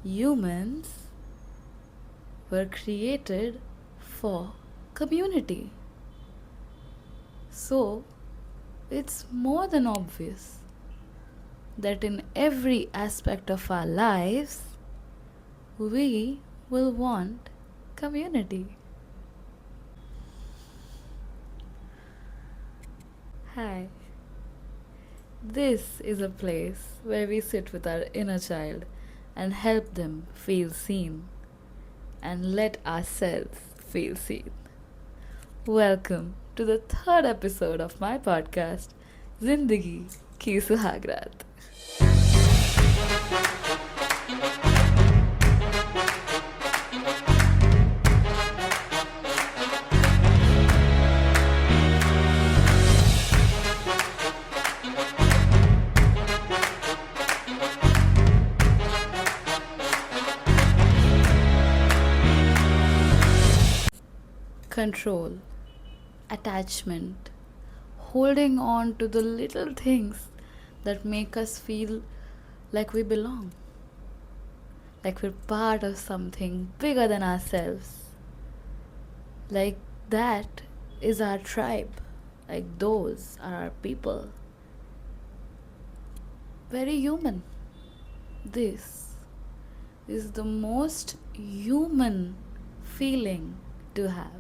Humans were created for community. So, it's more than obvious that in every aspect of our lives, we will want community. Hi. This is a place where we sit with our inner child and help them feel seen and let ourselves feel seen. Welcome to the third episode of my podcast, Zindagi ki Suhagraat. Control, attachment, holding on to the little things that make us feel like we belong, like we're part of something bigger than ourselves. Like that is our tribe, like those are our people. Very human. This is the most human feeling to have.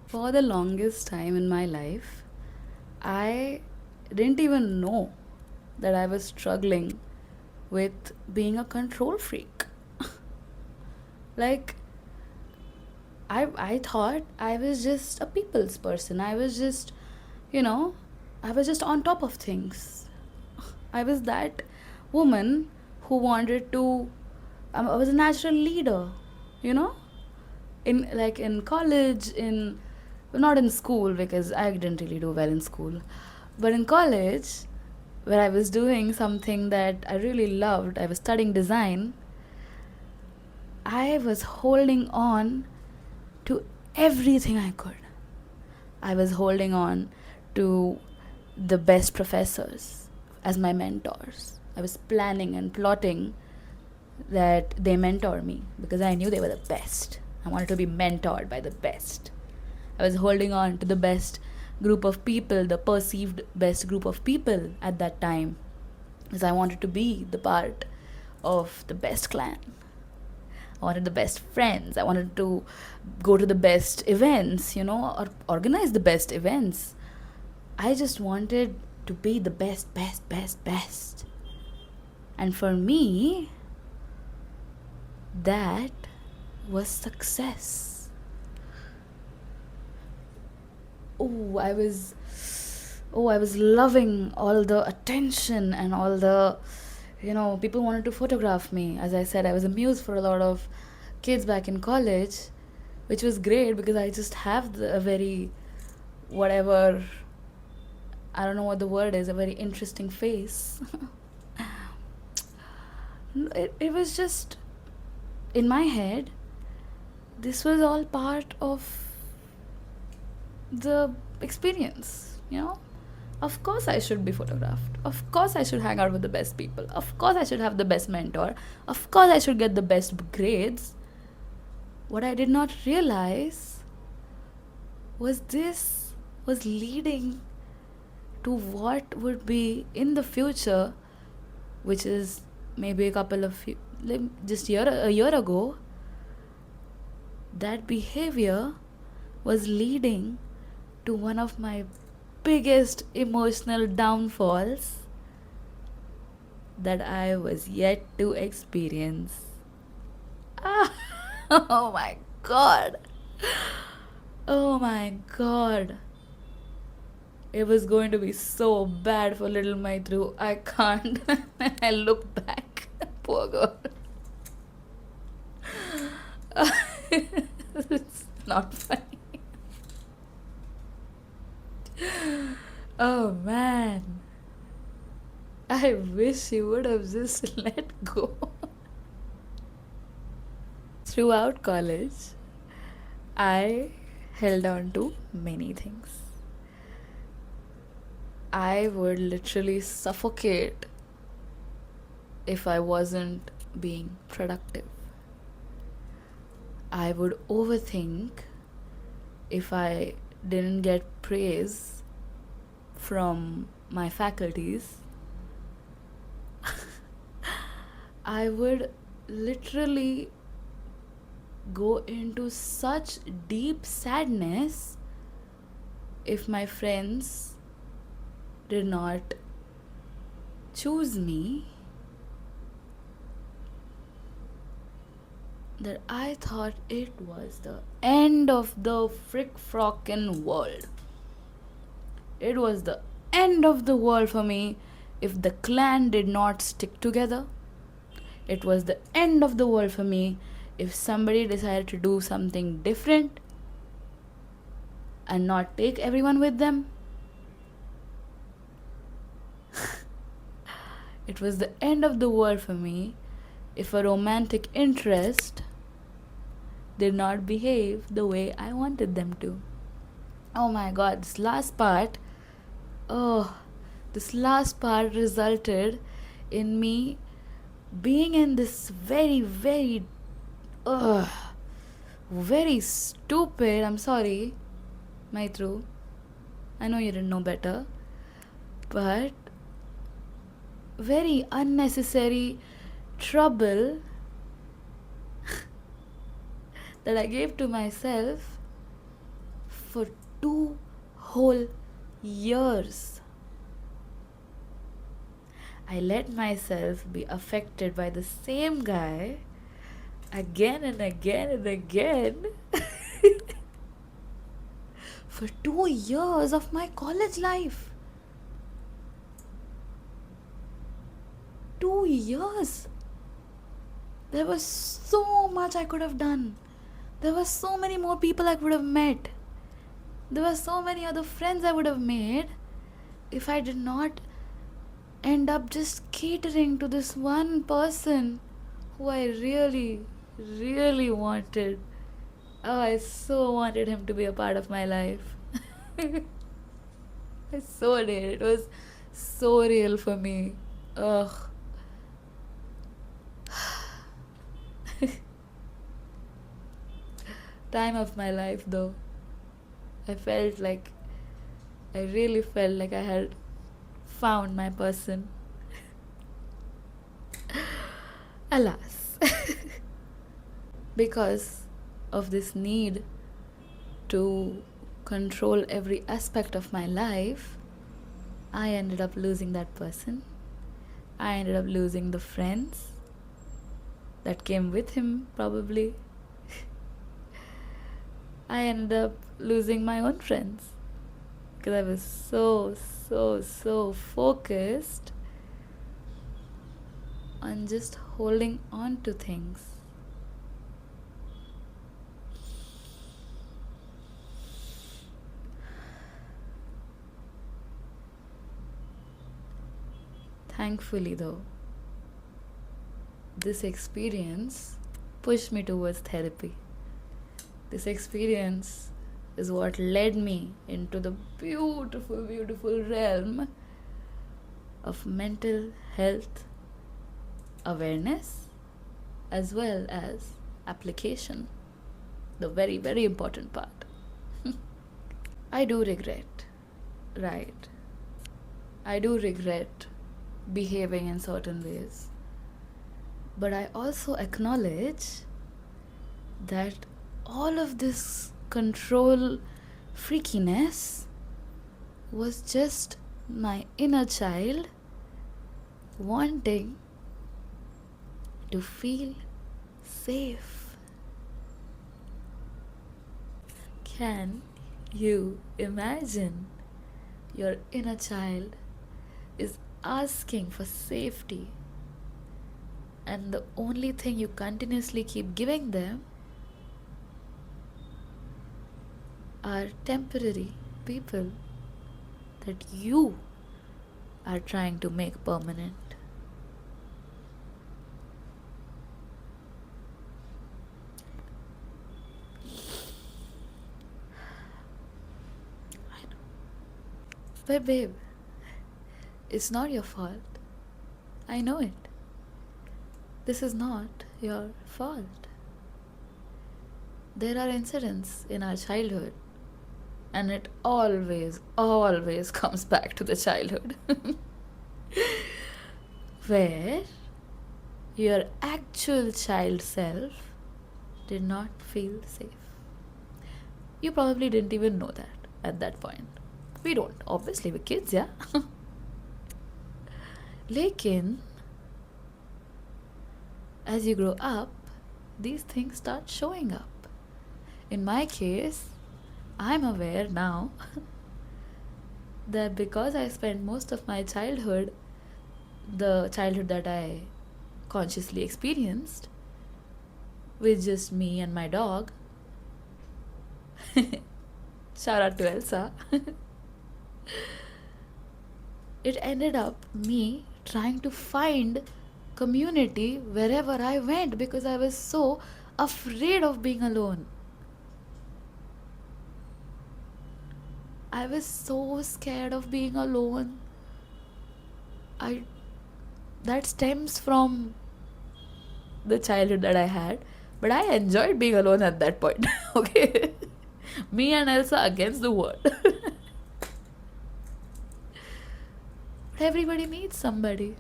For the longest time in my life, I didn't even know that I was struggling with being a control freak. Like, I thought I was just a people's person. I was just, you know, I was just on top of things. I was that woman who wanted to, I was a natural leader, you know? In college, in not in school because I didn't really do well in school, but in college where I was doing something that I really loved, I was studying design. I was holding on to everything I could. I was holding on to the best professors as my mentors. I was planning and plotting that they mentor me because I knew they were the best. I wanted to be mentored by the best. I was holding on to the best group of people, the perceived best group of people at that time, because I wanted to be the part of the best clan. I wanted the best friends. I wanted to go to the best events, or organize the best events. I just wanted to be the best, best, best, best. And for me, that was success. I was loving all the attention and all the, people wanted to photograph me. As I said, I was a muse for a lot of kids back in college, which was great because I just have a very, whatever, I don't know what the word is, a very interesting face. It was just, in my head, this was all part of the experience, Of course I should be photographed. Of course I should hang out with the best people. Of course I should have the best mentor. Of course I should get the best grades. What I did not realize was this was leading to what would be in the future, which is maybe a year ago. That behavior was leading to one of my biggest emotional downfalls that I was yet to experience. Oh my god. Oh my god. It was going to be so bad for little Maitru. I can't. I look back. Poor girl. It's not funny. Oh man. I wish he would have just let go. Throughout college, I held on to many things. I would literally suffocate if I wasn't being productive. I would overthink if I didn't get praise from my faculties. I would literally go into such deep sadness if my friends did not choose me, that I thought it was the end of the frick frockin' world. It was the end of the world for me if the clan did not stick together. It was the end of the world for me if somebody decided to do something different and not take everyone with them. It was the end of the world for me if a romantic interest did not behave the way I wanted them to. Oh my god, oh, this last part resulted in me being in this uh, very stupid, I'm sorry, Maitru, I know you didn't know better, but very unnecessary trouble that I gave to myself for 2 whole years. I let myself be affected by the same guy again and again and again for 2 years of my college life. 2 years. There was so much I could have done. There were so many more people I would have met. There were so many other friends I would have made if I did not end up just catering to this one person who I really wanted. Oh, I so wanted him to be a part of my life. I so did. It was so real for me. Ugh. Time of my life though. I really felt like I had found my person. Alas. Because of this need to control every aspect of my life, I ended up losing that person. I ended up losing the friends that came with him, probably. I ended up losing my own friends because I was so focused on just holding on to things. Thankfully, though, this experience pushed me towards therapy. This experience is what led me into the beautiful realm of mental health awareness as well as application. The very important part. I do regret, right? I do regret behaving in certain ways. But I also acknowledge that all of this control freakiness was just my inner child wanting to feel safe. Can you imagine your inner child is asking for safety, and the only thing you continuously keep giving them are temporary people that you are trying to make permanent? I know. But babe, it's not your fault. I know it. This is not your fault. There are incidents in our childhood, and it always comes back to the childhood, where your actual child self did not feel safe. You probably didn't even know that at that point. We don't. Obviously, we're kids, yeah? Lekin, as you grow up, these things start showing up. In my case, I'm aware now that because I spent most of my childhood, the childhood that I consciously experienced, with just me and my dog, shout out to Elsa, it ended up me trying to find community wherever I went because I was so afraid of being alone. I was so scared of being alone. I that stems from the childhood that I had, but I enjoyed being alone at that point. Okay, me and Elsa against the world. Everybody needs somebody.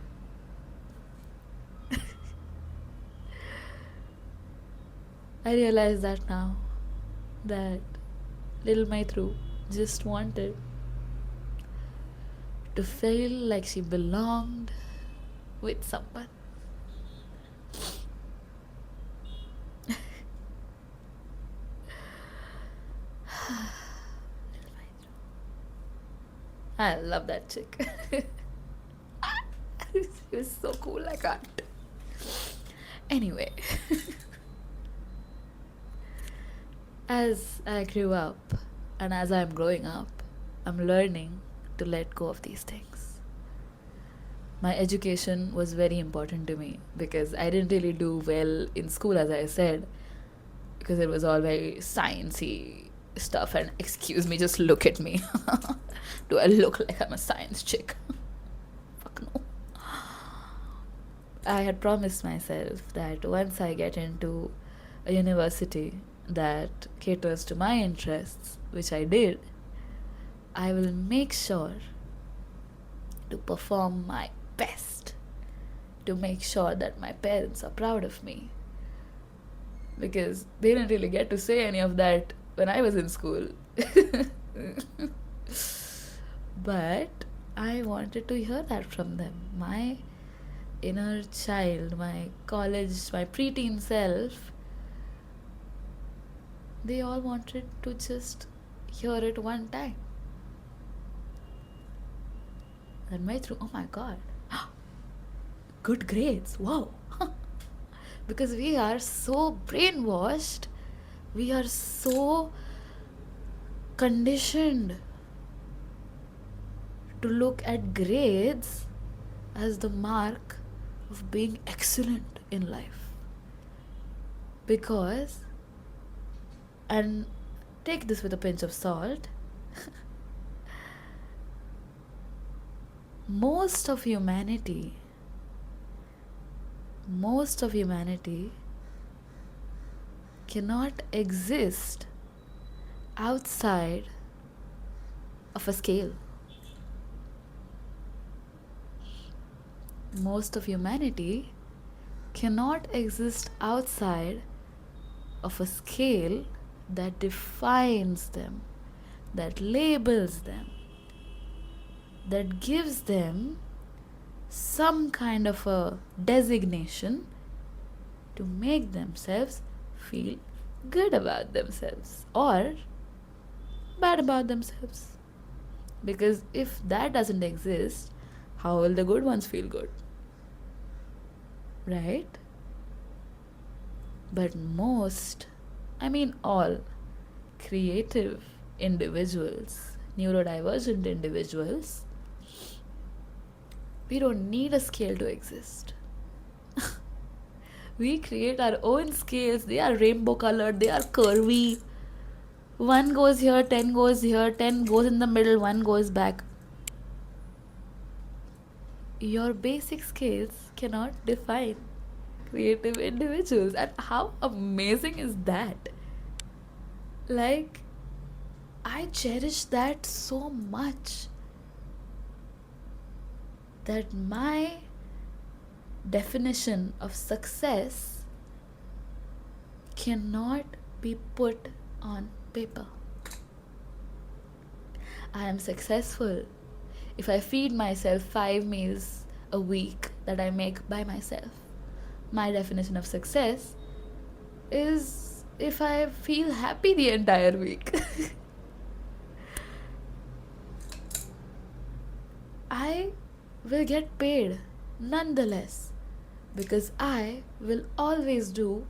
I realize that now, that little Maitru just wanted to feel like she belonged with someone. I love that chick. She was so cool, I can't. Anyway, as I grew up and as I'm growing up, I'm learning to let go of these things. My education was very important to me because I didn't really do well in school, as I said, because it was all very sciencey stuff. And excuse me, just look at me. Do I look like I'm a science chick? Fuck no. I had promised myself that once I get into a university that caters to my interests, which I did, I will make sure to perform my best to make sure that my parents are proud of me. Because they didn't really get to say any of that when I was in school. But I wanted to hear that from them. My inner child, my college, my preteen self, they all wanted to just hear it one time. And Maitru, oh my god, good grades, wow. Because we are so brainwashed, we are so conditioned to look at grades as the mark of being excellent in life. Because, and take this with a pinch of salt, most of humanity cannot exist outside of a scale. Most of humanity cannot exist outside of a scale that defines them, that labels them, that gives them some kind of a designation to make themselves feel good about themselves or bad about themselves. Because if that doesn't exist, how will the good ones feel good? Right? But most, I mean all, creative individuals, neurodivergent individuals, we don't need a scale to exist. We create our own scales. They are rainbow colored, they are curvy. One goes here, 10 goes here, 10 goes in the middle, one goes back. Your basic scales cannot define creative individuals. And how amazing is that? Like, I cherish that so much that my definition of success cannot be put on paper. I am successful if I feed myself 5 meals a week that I make by myself. My definition of success is if I feel happy the entire week. I will get paid nonetheless because I will always do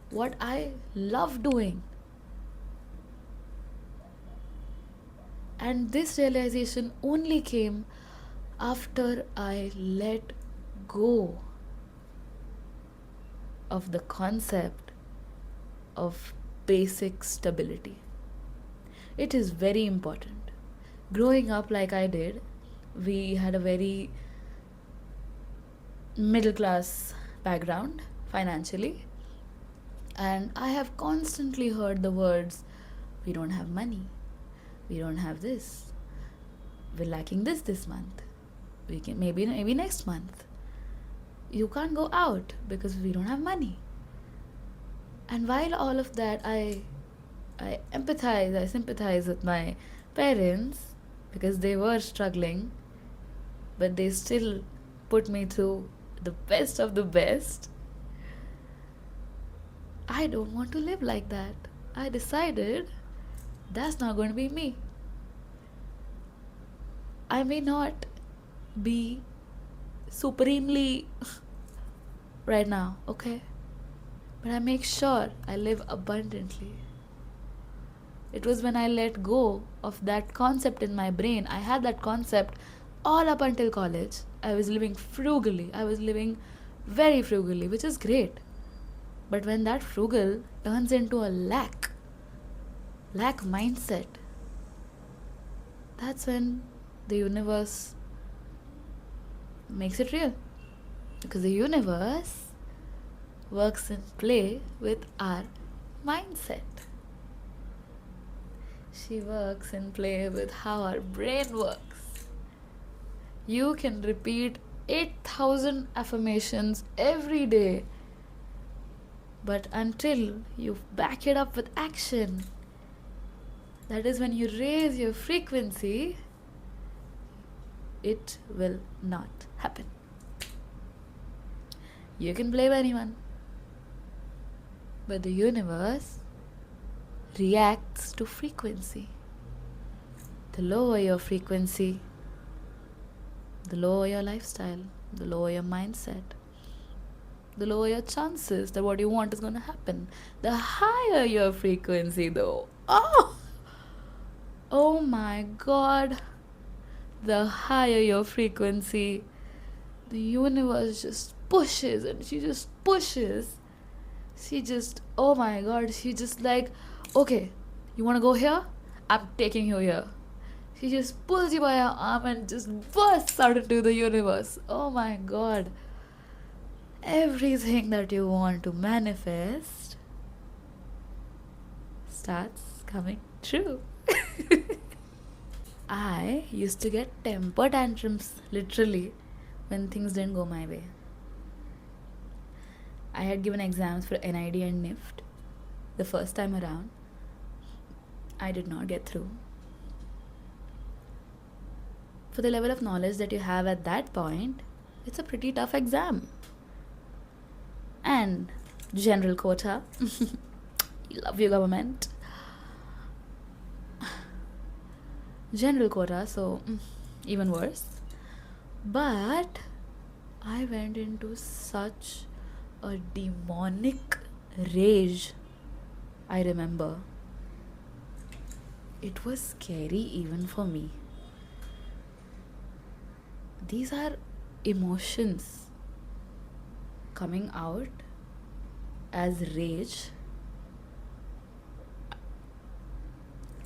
what I love doing. And this realization only came after I let go of the concept of basic stability. It is very important. Growing up like I did, we had a very middle class background financially, and I have constantly heard the words, we don't have money, we don't have this, we're lacking this month, we can maybe next month, you can't go out because we don't have money. And while all of that, I sympathize with my parents because they were struggling, but they still put me through the best of the best. I don't want to live like that. I decided that's not going to be me. I may not be supremely right now, okay? But I make sure I live abundantly. It was when I let go of that concept in my brain. I had that concept all up until college. I was living frugally. I was living very frugally, which is great. But when that frugal turns into a lack mindset, that's when the universe makes it real. Because the universe works in play with our mindset. She works in play with how our brain works. You can repeat 8,000 affirmations every day, but until you back it up with action, that is when you raise your frequency, it will not happen. You can blame anyone, but the universe reacts to frequency. The lower your frequency, the lower your lifestyle, the lower your mindset, the lower your chances that what you want is going to happen. The higher your frequency, though, oh my god, the higher your frequency, the universe just pushes and she just pushes. She just, oh my god, she just like, okay, you want to go here? I'm taking you here. She just pulls you by your arm and just bursts out into the universe. Oh my god. Everything that you want to manifest starts coming true. I used to get temper tantrums, literally, when things didn't go my way. I had given exams for NID and NIFT the first time around. I did not get through. For the level of knowledge that you have at that point, it's a pretty tough exam. And general quota. You love your government. General quota, so even worse. But I went into such a demonic rage. I remember. It was scary even for me. These are emotions coming out as rage.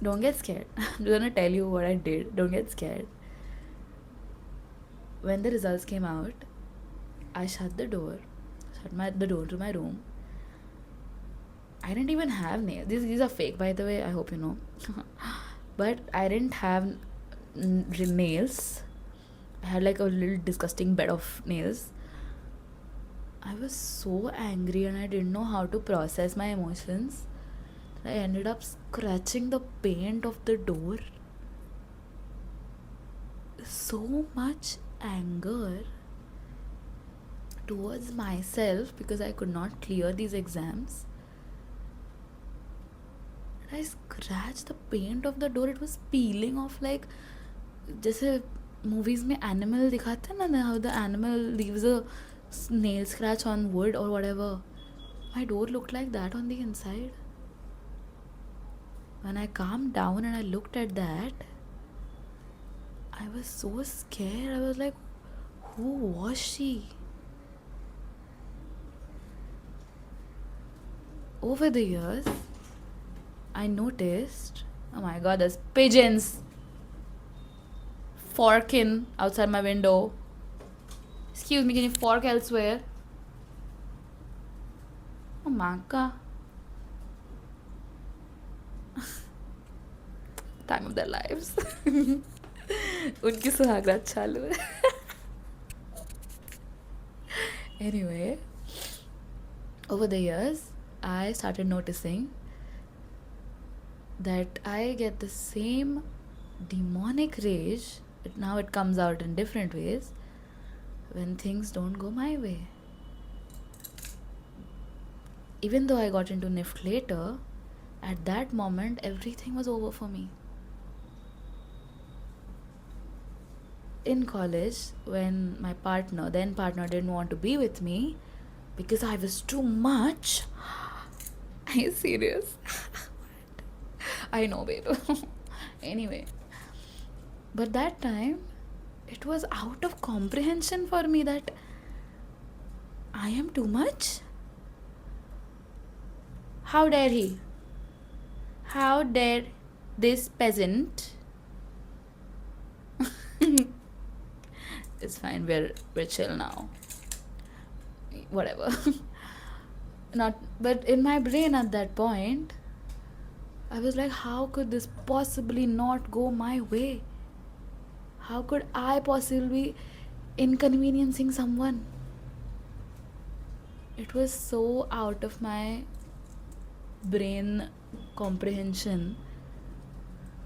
Don't get scared. I'm gonna tell you what I did. Don't get scared. When the results came out, I shut the door to my room. I didn't even have nails. These are fake, by the way. I hope you know. But I didn't have nails. I had like a little disgusting bed of nails. I was so angry and I didn't know how to process my emotions. I ended up scratching the paint of the door. So much anger towards myself because I could not clear these exams. I scratched the paint of the door. It was peeling off like जैसे movies में animal दिखाते हैं ना, how the animal leaves a nail scratch on wood or whatever. My door looked like that on the inside. When I calmed down and I looked at that, I was so scared. I was like, who was she? Over the years, I noticed, oh my god, there's pigeons forking outside my window. Excuse me, can you fork elsewhere? Oh my god. Time of their lives. उनकी सुहागरात चालू है. Anyway, over the years, I started noticing that I get the same demonic rage. Now it comes out in different ways when things don't go my way. Even though I got into NIFT later, at that moment everything was over for me. In college, when my then partner didn't want to be with me because I was too much. Are you serious? I know, babe. Anyway, but that time it was out of comprehension for me that I am too much. How dare he? How dare this peasant? It's fine, we're chill now. Whatever. But in my brain at that point, I was like, how could this possibly not go my way? How could I possibly be inconveniencing someone? It was so out of my brain comprehension.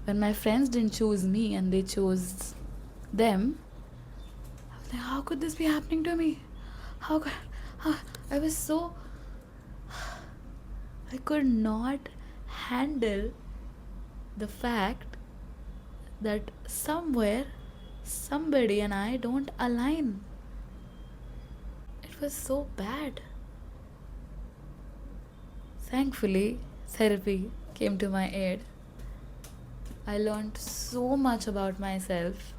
When my friends didn't choose me and they chose them, I was like, how could this be happening to me? I was so... I could not handle the fact that somewhere somebody and I don't align. It was so bad. Thankfully, therapy came to my aid. I learned so much about myself.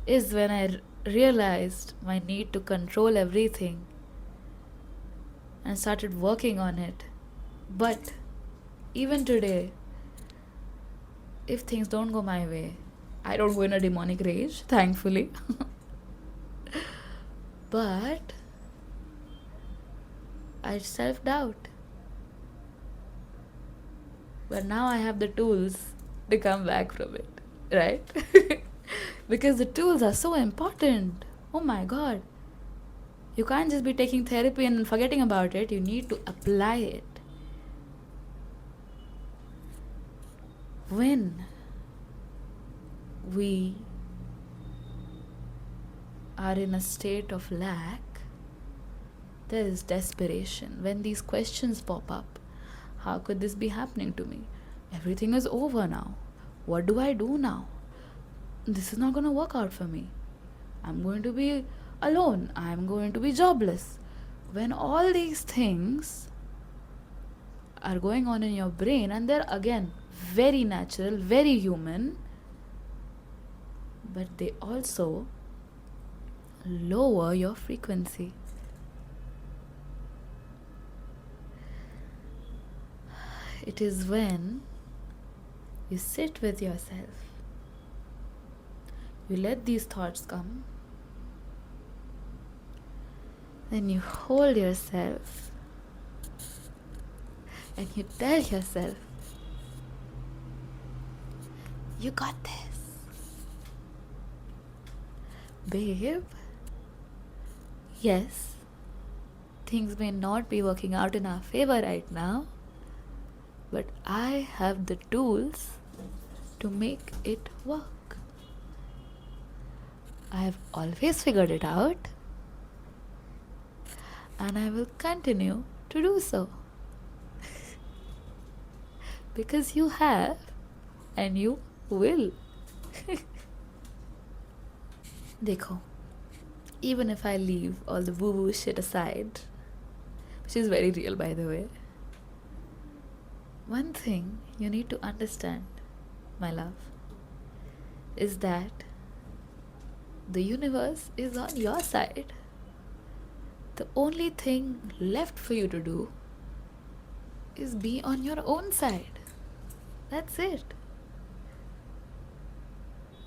Is when I realized my need to control everything and started working on it. But even today, if things don't go my way, I don't go in a demonic rage, thankfully. But I self-doubt. But now I have the tools to come back from it, right? Because the tools are so important. Oh my god. You can't just be taking therapy and forgetting about it. You need to apply it. When we are in a state of lack, there is desperation. When these questions pop up, how could this be happening to me? Everything is over now. What do I do now? This is not going to work out for me. I'm going to be alone. I'm going to be jobless. When all these things are going on in your brain, and they're again very natural, very human, but they also lower your frequency. It is when you sit with yourself, you let these thoughts come, then you hold yourself and you tell yourself, you got this. Babe, yes, things may not be working out in our favor right now, but I have the tools to make it work. I have always figured it out, and I will continue to do so. Because you have, and you will. Dekho, even if I leave all the woo woo shit aside, which is very real by the way, one thing you need to understand, my love, is that the universe is on your side. The only thing left for you to do is be on your own side. That's it.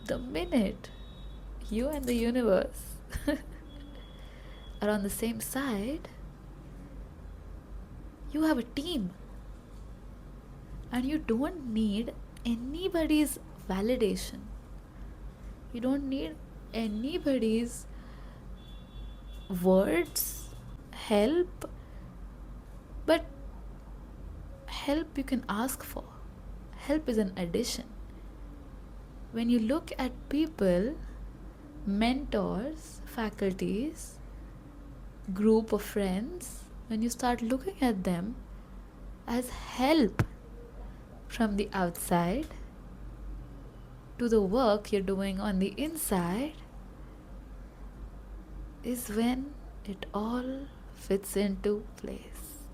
The minute you and the universe are on the same side, you have a team. And you don't need anybody's validation. You don't need anybody's words, help. But help you can ask for. Help is an addition. When you look at people, mentors, faculties, group of friends, when you start looking at them as help from the outside to the work you're doing on the inside, is when it all fits into place.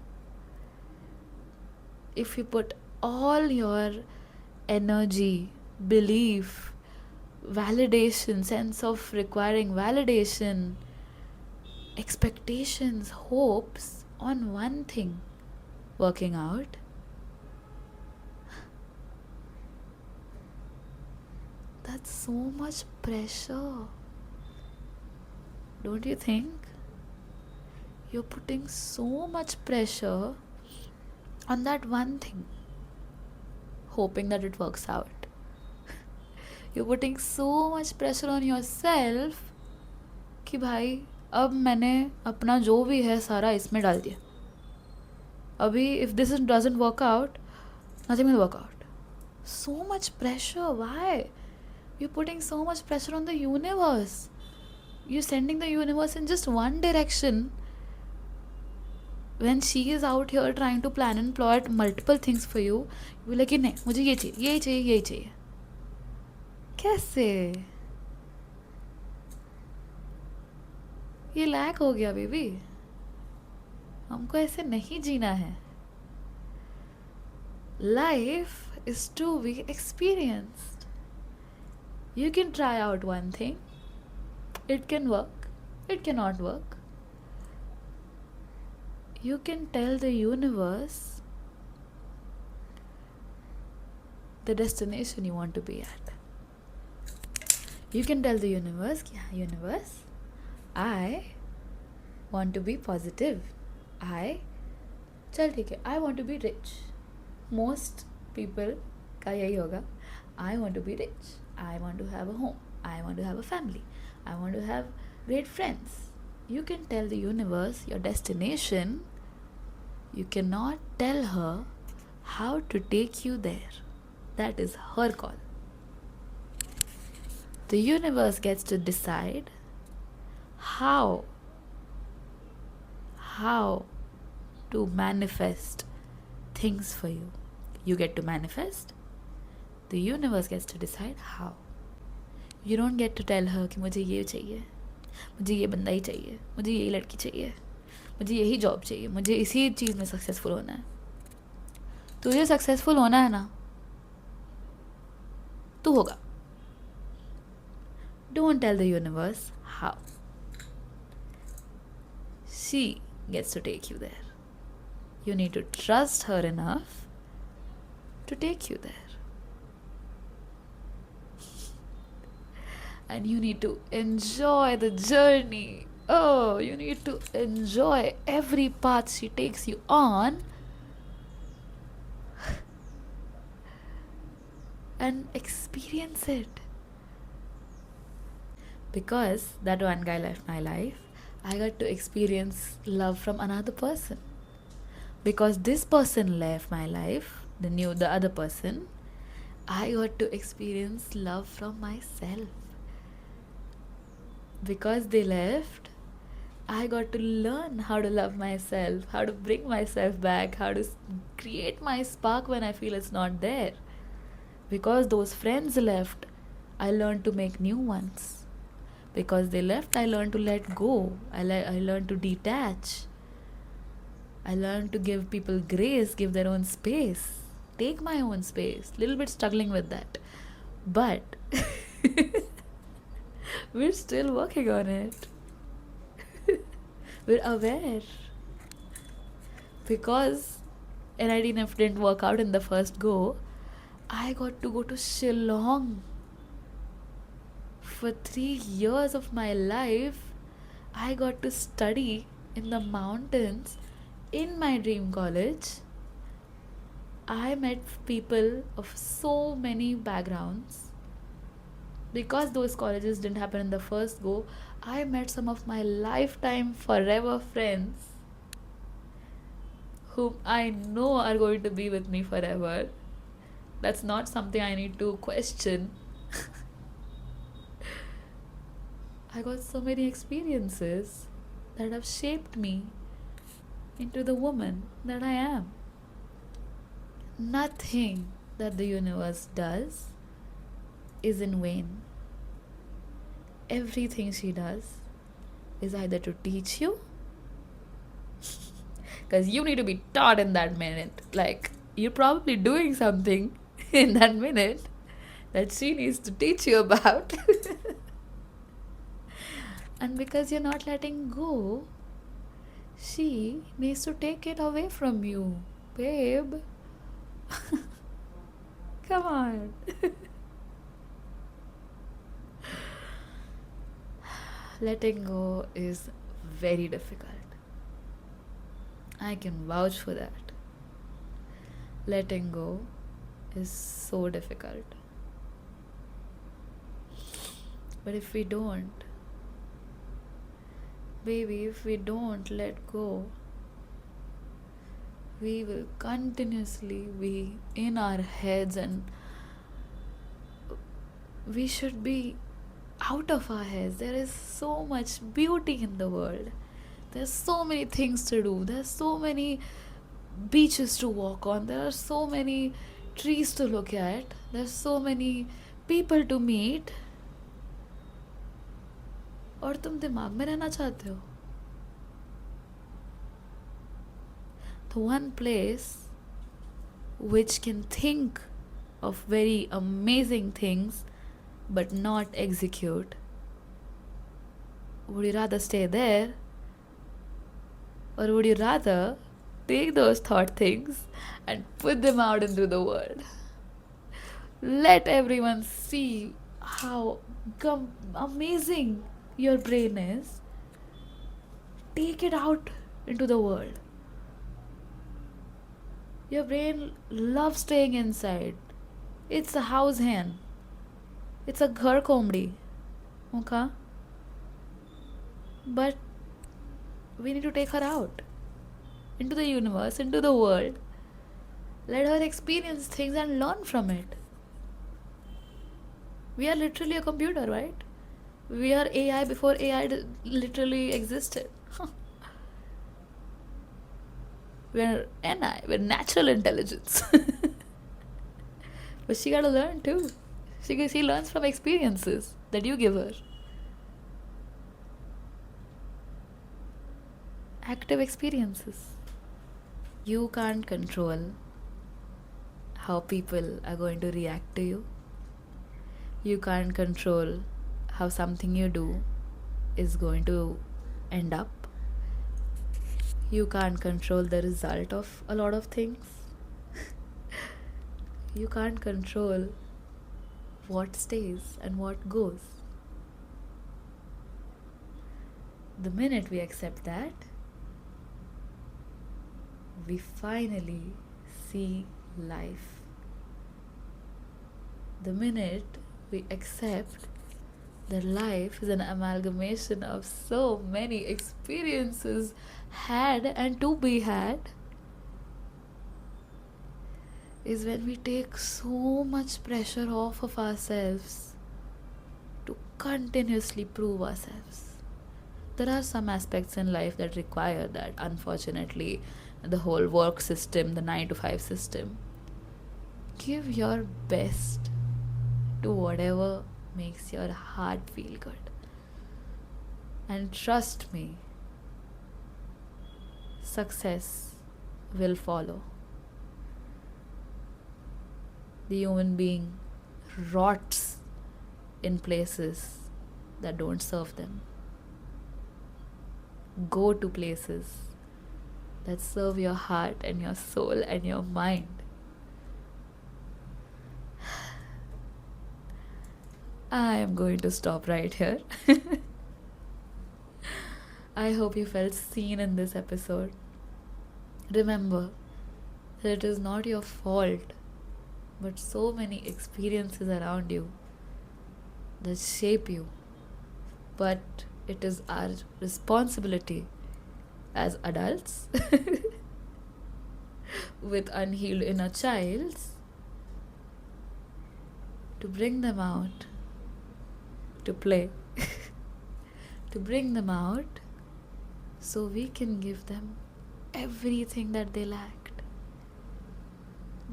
If you put all your energy, belief, validation, sense of requiring validation, expectations, hopes on one thing working out, that's so much pressure. Don't you think? You're putting so much pressure on that one thing, hoping that it works out. You're putting so much pressure on yourself कि भाई अब मैंने अपना जो भी है सारा इसमें डाल दिया. अभी if this doesn't work out, nothing will work out. So much pressure. Why? You're putting so much pressure on the universe. You're sending the universe in just one direction when she is out here trying to plan and plot multiple things for you. You're like, नहीं मुझे ये चाहिए, ये चाहिए, ये चाहिए. कैसे? ये लैक हो गया बेबी. हमको ऐसे नहीं जीना है. Life is to be experienced. You can try out one thing. It can work. It cannot work. You can tell the universe the destination you want to be at. You can tell the universe, universe, I want to be positive. चल ठीक है, I want to be rich. Most people का यही होगा. I want to be rich. I want to have a home. I want to have a family. I want to have great friends. You can tell the universe your destination. You cannot tell her how to take you there. That is her call. The universe gets to decide how to manifest things for you. You get to manifest. The universe gets to decide how. You don't get to tell her कि मुझे ये चाहिए, मुझे ये बंदा ही चाहिए, मुझे यही लड़की चाहिए, मुझे यही जॉब चाहिए, मुझे इसी चीज़ में सक्सेसफुल होना है. तुझे सक्सेसफुल होना है ना, तू होगा. Don't tell the universe how. She gets to take you there. You need to trust her enough to take you there. And you need to enjoy the journey. Oh, you need to enjoy every path she takes you on, and experience it. Because that one guy left my life, I got to experience love from another person. Because this person left my life, the other person, I got to experience love from myself. Because they left, I got to learn how to love myself, how to bring myself back, how to create my spark when I feel it's not there. Because those friends left, I learned to make new ones. Because they left, I learned to let go. I learned to detach. I learned to give people grace, give their own space, take my own space. Little bit struggling with that. But we're still working on it. We're aware. Because NIDNF didn't work out in the first go, I got to go to Shillong. For 3 years of my life, I got to study in the mountains in my dream college. I met people of so many backgrounds. Because those colleges didn't happen in the first go, I met some of my lifetime forever friends whom I know are going to be with me forever. That's not something I need to question. I got so many experiences that have shaped me into the woman that I am. Nothing that the universe does is in vain. Everything she does is either to teach you, because you need to be taught in that minute. Like, you're probably doing something in that minute that she needs to teach you about. And because you're not letting go, she needs to take it away from you. Babe, come on. Letting go is very difficult. I can vouch for that. Letting go is so difficult. But if we don't, baby, if we don't let go, we will continuously be in our heads, and we should be out of our heads. There is so much beauty in the world. There's so many things to do. There's so many beaches to walk on. There are so many trees to look at. There's so many people to meet. और तुम दिमाग में रहना चाहते हो. The one place which can think of very amazing things but not execute. Would you rather stay there, or would you rather take those thought things and put them out into the world? Let everyone see how amazing your brain is. Take it out into the world. Your brain loves staying inside. It's a house hen. It's a ghar komdi. Okay? But we need to take her out into the universe, into the world. Let her experience things and learn from it. We are literally a computer, right? We are AI before AI literally existed. We're NI, we're natural intelligence. But she gotta learn too. She learns from experiences that you give her. Active experiences. You can't control how people are going to react to you. You can't control how something you do is going to end up. You can't control the result of a lot of things. You can't control what stays and what goes. The minute we accept that, we finally see life The minute we accept that life is an amalgamation of so many experiences had and to be had, is when we take so much pressure off of ourselves to continuously prove ourselves. There are some aspects in life that require that, unfortunately, the whole work system, the 9 to 5 system. Give your best to whatever makes your heart feel good. And trust me, success will follow. The human being rots in places that don't serve them. Go to places that serve your heart and your soul and your mind. I am going to stop right here. I hope you felt seen in this episode. Remember that it is not your fault, but so many experiences around you that shape you. But it is our responsibility as adults with unhealed inner childs to bring them out, to play, to bring them out so we can give them everything that they lacked.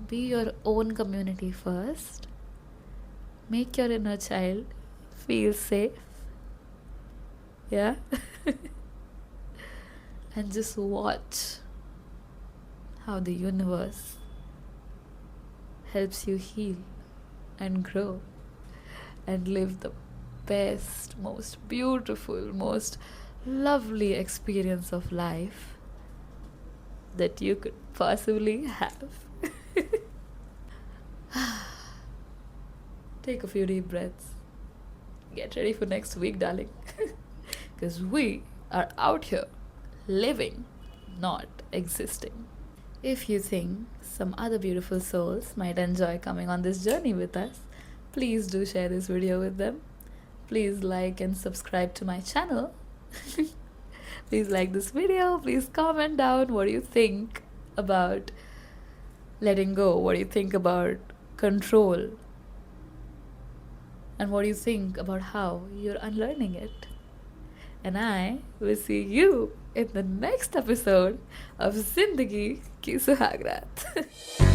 Be your own community first. Make your inner child feel safe. Yeah? And just watch how the universe helps you heal and grow and live the best, most beautiful, most lovely experience of life that you could possibly have. Take a few deep breaths. Get ready for next week, darling. Because we are out here living, not existing. If you think some other beautiful souls might enjoy coming on this journey with us, please do share this video with them. Please like and subscribe to my channel. Please like this video. Please comment down what you think about letting go, what you think about control, and what you think about how you're unlearning it. And I will see you in the next episode of Zindagi ki Suhagraat.